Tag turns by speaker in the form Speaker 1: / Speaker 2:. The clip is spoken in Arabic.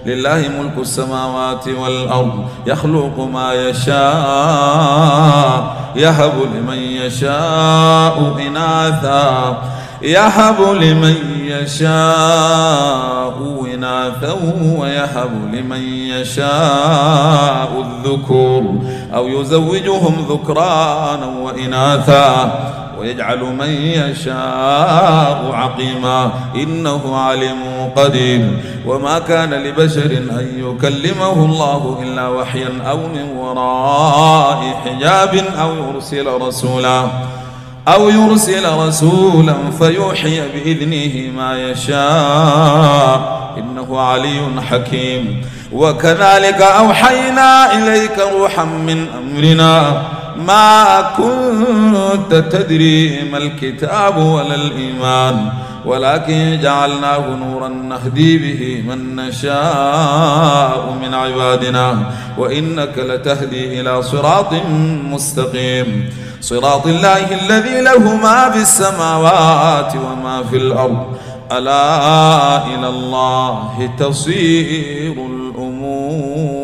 Speaker 1: لله ملك السماوات والأرض يخلق ما يشاء يهب لمن يشاء إناثا ويهب لمن يشاء الذكور أو يزوجهم ذكرانا وإناثا ويجعل من يشاء عقيما إنه عليم قدير. وما كان لبشر أن يكلمه الله إلا وحيا أو من وراء حجاب أو يرسل رسولا فيوحي بإذنه ما يشاء إنه علي حكيم. وكذلك أوحينا إليك روحا من أمرنا ما كنت تدري ما الكتاب ولا الإيمان ولكن جعلناه نورا نهدي به من نشاء من عبادنا وإنك لتهدي إلى صراط مستقيم صراط الله الذي له ما في السماوات وما في الأرض ألا إلى الله تصير الأمور.